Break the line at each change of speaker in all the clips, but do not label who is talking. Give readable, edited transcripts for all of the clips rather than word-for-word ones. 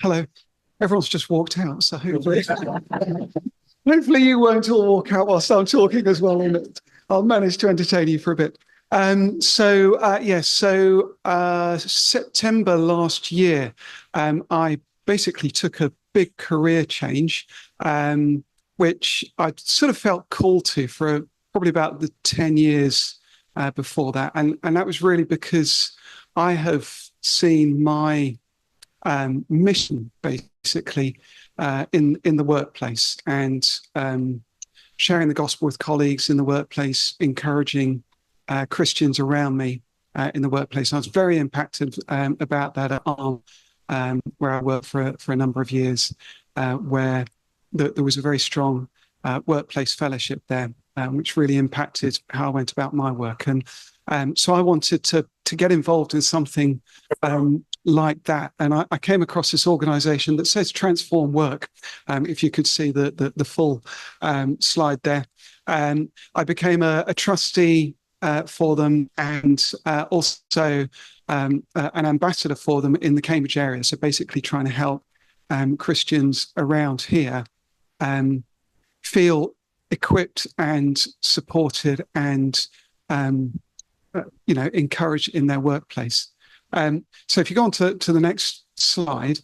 Hello. Everyone's just walked out, so hopefully, hopefully you won't all walk out whilst I'm talking as well, and I'll manage to entertain you for a bit. September last year, I basically took a big career change, which I sort of felt called to for probably about the 10 years before that. And that was really because I have seen my mission basically in the workplace, and sharing the gospel with colleagues in the workplace, encouraging Christians around me in the workplace. I was very impacted about that at Arm, where I worked for a number of years, where there was a very strong workplace fellowship there, which really impacted how I went about my work. And so I wanted to get involved in something like that. And I came across this organization that says Transform Work. If you could see the full slide there. I became a trustee for them, and also an ambassador for them in the Cambridge area. So basically trying to help Christians around here feel equipped and supported and encouraged in their workplace. So if you go on to the next slide,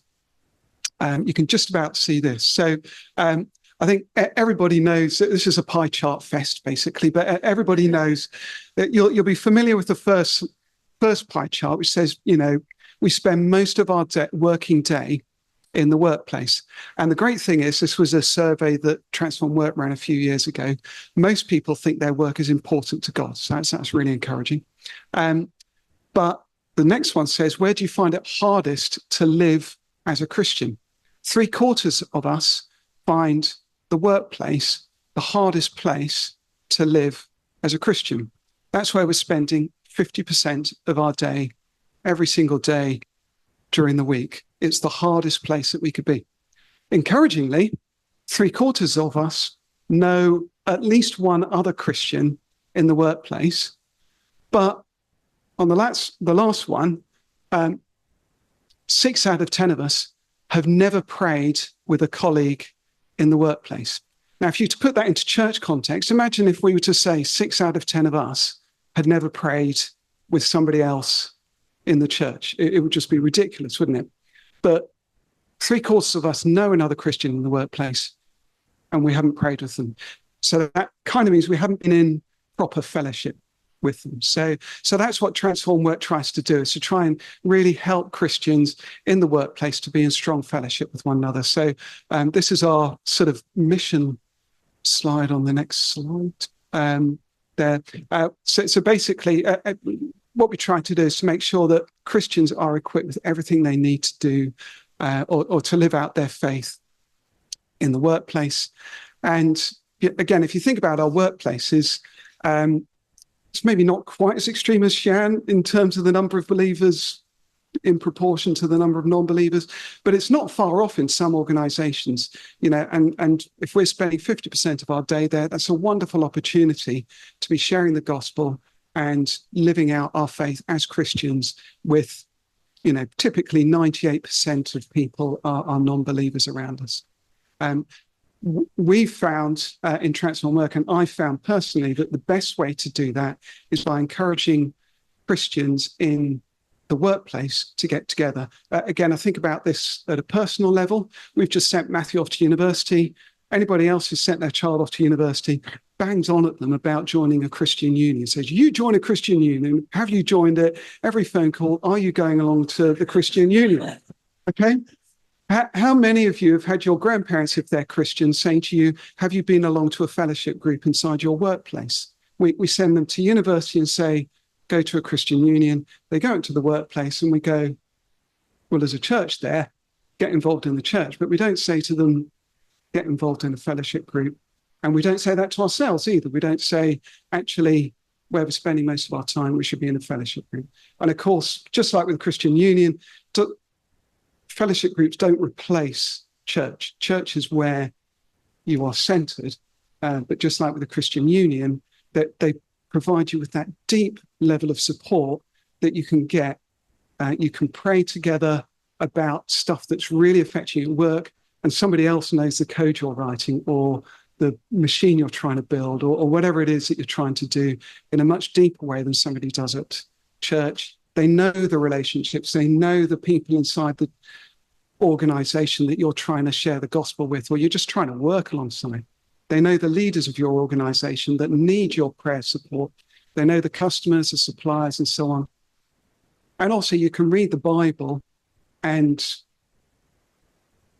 you can just about see this. So I think everybody knows that this is a pie chart fest, basically, but everybody knows that you'll be familiar with the first pie chart, which says, we spend most of our working day in the workplace. And the great thing is, this was a survey that Transform Work ran a few years ago. Most people think their work is important to God. So that's really encouraging. But the next one says, where do you find it hardest to live as a Christian? 3/4 of us find the workplace the hardest place to live as a Christian. That's where we're spending 50% of our day, every single day during the week. It's the hardest place that we could be. Encouragingly, 3/4 of us know at least one other Christian in the workplace. But on the last one, 6 out of 10 of us have never prayed with a colleague in the workplace. Now, if you to put that into church context, imagine if we were to say 6 out of 10 of us had never prayed with somebody else in the church. It would just be ridiculous, wouldn't it? But 3/4 of us know another Christian in the workplace, and we haven't prayed with them. So that kind of means we haven't been in proper fellowship with them. So that's what Transform Work tries to do, is to try and really help Christians in the workplace to be in strong fellowship with one another. So this is our sort of mission slide on the next slide there. So basically, what we try to do is to make sure that Christians are equipped with everything they need to do or to live out their faith in the workplace. And again, if you think about our workplaces, it's maybe not quite as extreme as Shan in terms of the number of believers in proportion to the number of non-believers, but it's not far off in some organizations, and if we're spending 50% of our day there, that's a wonderful opportunity to be sharing the gospel and living out our faith as Christians with, typically 98% of people are non-believers around us. We found in Transform Work, and I found personally, that the best way to do that is by encouraging Christians in the workplace to get together. Again, I think about this at a personal level. We've just sent Matthew off to university. Anybody else who's sent their child off to university bangs on at them about joining a Christian union. Says, you join a Christian union. Have you joined it? Every phone call, are you going along to the Christian union? Okay. How many of you have had your grandparents, if they're Christians, saying to you, have you been along to a fellowship group inside your workplace? We send them to university and say, go to a Christian union. They go into the workplace and we go, well, there's a church there, get involved in the church. But we don't say to them, get involved in a fellowship group. And we don't say that to ourselves either. We don't say, actually, where we're spending most of our time, we should be in a fellowship group. And of course, just like with Christian union, fellowship groups don't replace church. Church is where you are centered. But just like with the Christian union, that they provide you with that deep level of support that you can get. You can pray together about stuff that's really affecting your work, and somebody else knows the code you're writing or the machine you're trying to build, or whatever it is that you're trying to do in a much deeper way than somebody does at church. They know the relationships, they know the people inside the organization that you're trying to share the gospel with, or you're just trying to work alongside. They know the leaders of your organization that need your prayer support. They know the customers, the suppliers, and so on. And also you can read the Bible and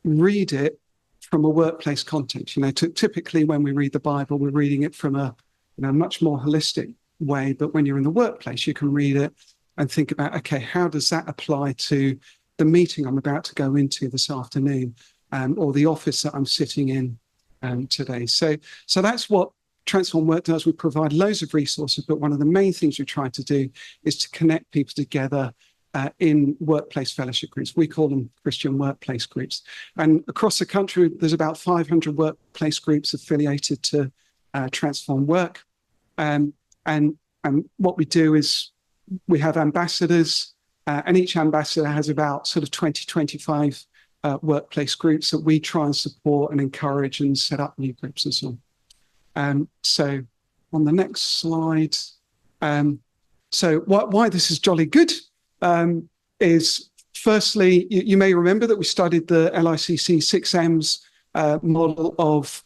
read it from a workplace context. Typically when we read the Bible, we're reading it from a much more holistic way. But when you're in the workplace, you can read it and think about, okay, how does that apply to the meeting I'm about to go into this afternoon, or the office that I'm sitting in today. So that's what Transform Work does. We provide loads of resources, but one of the main things we try to do is to connect people together in workplace fellowship groups. We call them Christian workplace groups. And across the country, there's about 500 workplace groups affiliated to Transform Work. And what we do is we have ambassadors, and each ambassador has about sort of 20, 25 workplace groups that we try and support and encourage and set up new groups and so on. So on the next slide, so why this is jolly good is, firstly, you may remember that we studied the LICC 6M's model of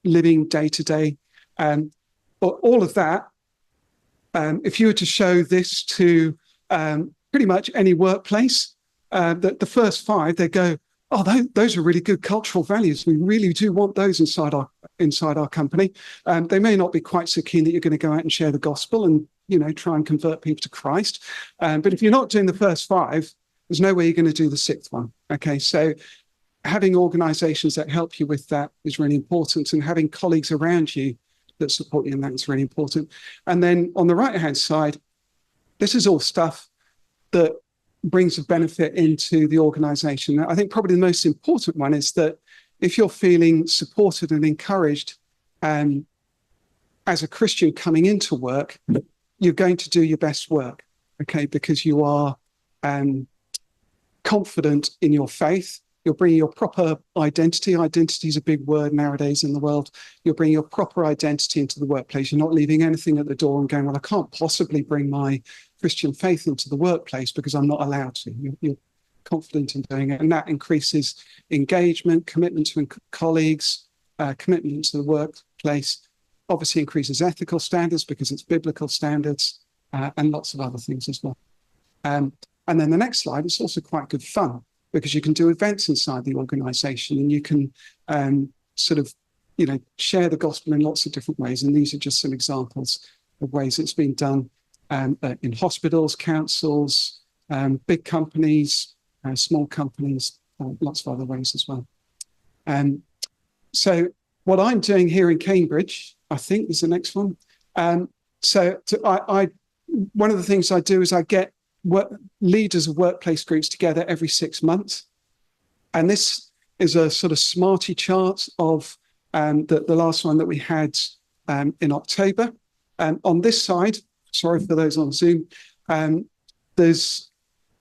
living day to day. All of that, if you were to show this to pretty much any workplace, the first 5, they go, oh, those are really good cultural values. We really do want those inside our company. They may not be quite so keen that you're going to go out and share the gospel and try and convert people to Christ. But if you're not doing the first 5, there's no way you're going to do the 6th one. Okay, so having organizations that help you with that is really important, and having colleagues around you that support you in that is really important. And then on the right-hand side, this is all stuff that brings a benefit into the organization. I think probably the most important one is that if you're feeling supported and encouraged as a Christian coming into work, you're going to do your best work, okay, because you are confident in your faith. You're bringing your proper identity. Identity is a big word nowadays in the world. You're bringing your proper identity into the workplace. You're not leaving anything at the door and going, well, I can't possibly bring my Christian faith into the workplace because I'm not allowed to. You're confident in doing it. And that increases engagement, commitment to colleagues, commitment to the workplace, obviously increases ethical standards because it's biblical standards, and lots of other things as well. And then the next slide is also quite good fun, because you can do events inside the organization, and you can share the gospel in lots of different ways. And these are just some examples of ways it's been done in hospitals, councils, big companies, small companies, lots of other ways as well. So what I'm doing here in Cambridge, I think is the next one. One of the things I do is I get leaders of workplace groups together every 6 months. And this is a sort of smarty chart of the last one that we had in October. On this side, sorry for those on Zoom, there's,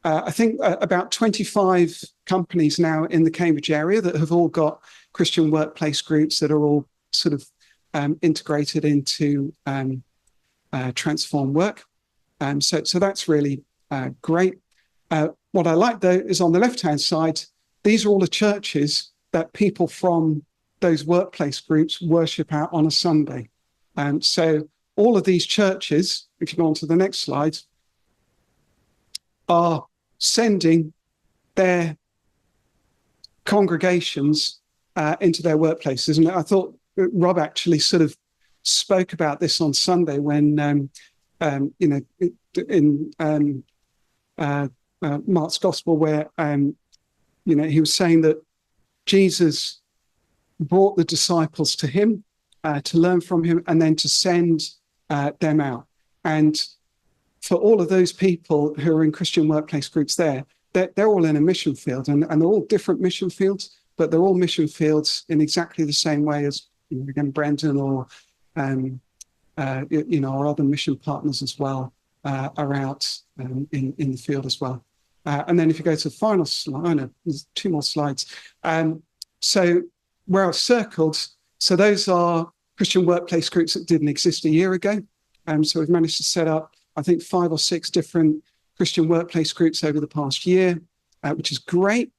I think, about 25 companies now in the Cambridge area that have all got Christian workplace groups that are all sort of integrated into Transform Work. So that's really great. What I like, though, is on the left-hand side, these are all the churches that people from those workplace groups worship at on a Sunday. So all of these churches, if you go on to the next slide, are sending their congregations into their workplaces. And I thought Rob actually sort of spoke about this on Sunday when, in Mark's Gospel, where, he was saying that Jesus brought the disciples to him to learn from him and then to send them out. And for all of those people who are in Christian workplace groups they're all in a mission field, and they're all different mission fields, but they're all mission fields in exactly the same way as, again, Brendan or, our other mission partners as well are out in the field as well. And then if you go to the final slide, no, there's 2 more slides. So where I've circled, so those are Christian workplace groups that didn't exist a year ago. So we've managed to set up, I think, 5 or 6 different Christian workplace groups over the past year, which is great.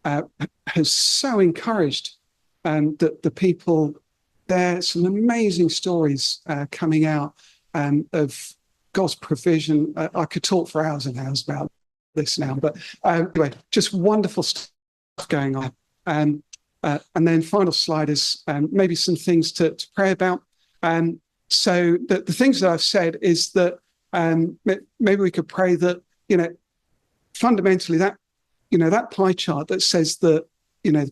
Has so encouraged the people there. Some amazing stories coming out of God's provision. I could talk for hours and hours about this now, but anyway, just wonderful stuff going on. And then final slide is maybe some things to pray about. So the things that I've said is that maybe we could pray that, fundamentally that, that pie chart that says that,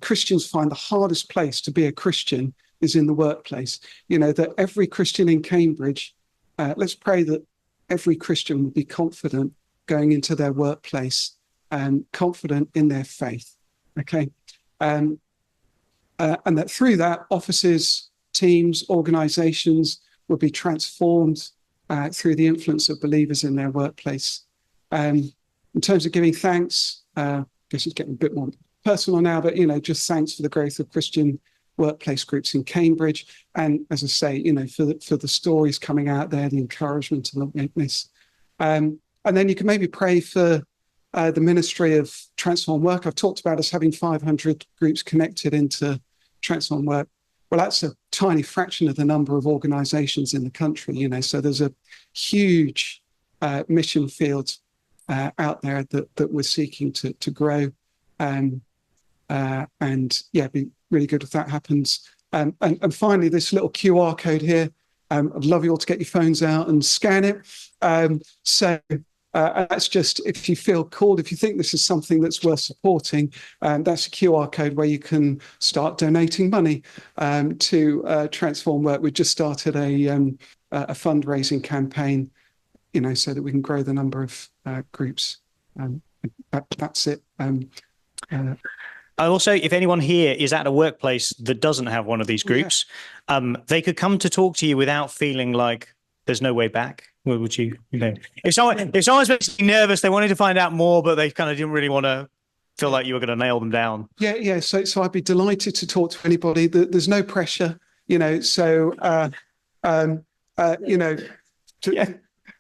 Christians find the hardest place to be a Christian is in the workplace. That every Christian in Cambridge, let's pray that every Christian will be confident going into their workplace and confident in their faith. Okay. And that through that, offices, teams, organizations will be transformed through the influence of believers in their workplace. In terms of giving thanks, I guess it's getting a bit more personal now, but, just thanks for the growth of Christian workplace groups in Cambridge. And as I say, for the stories coming out there, the encouragement and the witness. And then you can maybe pray for the ministry of Transform Work. I've talked about us having 500 groups connected into Transform Work. Well, that's a tiny fraction of the number of organizations in the country, so there's a huge mission field out there that we're seeking to grow. And yeah, be really good if that happens. And finally, this little QR code here, I'd love you all to get your phones out and scan it. So that's just, if you feel called, if you think this is something that's worth supporting, that's a QR code where you can start donating money to Transform Work. We've just started a fundraising campaign, so that we can grow the number of groups. That's it.
Also, if anyone here is at a workplace that doesn't have one of these groups, they could come to talk to you without feeling like there's no way back. What would you, if someone's basically nervous, they wanted to find out more, but they kind of didn't really want to feel like you were going to nail them down.
Yeah. So I'd be delighted to talk to anybody. There's no pressure,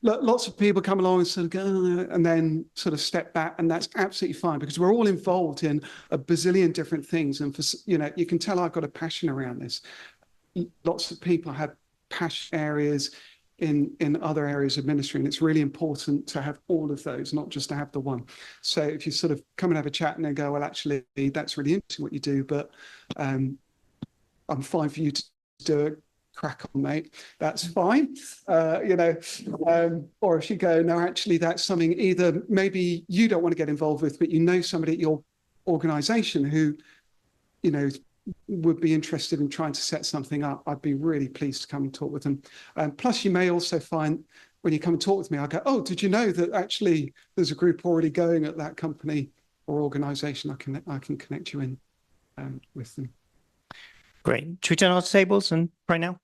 lots of people come along and sort of go, and then sort of step back, and that's absolutely fine because we're all involved in a bazillion different things. And you can tell I've got a passion around this. Lots of people have passion areas in other areas of ministry, and it's really important to have all of those, not just to have the one. So if you sort of come and have a chat and then go, well, actually, that's really interesting what you do, but I'm fine for you to do it. Crack on, mate. That's fine. Or if you go, no, actually, that's something either maybe you don't want to get involved with, but somebody at your organization who, would be interested in trying to set something up, I'd be really pleased to come and talk with them. Plus, you may also find when you come and talk with me, I'll go, oh, did you know that actually there's a group already going at that company or organization? I can connect you in with them.
Great. Should we turn our tables and pray now?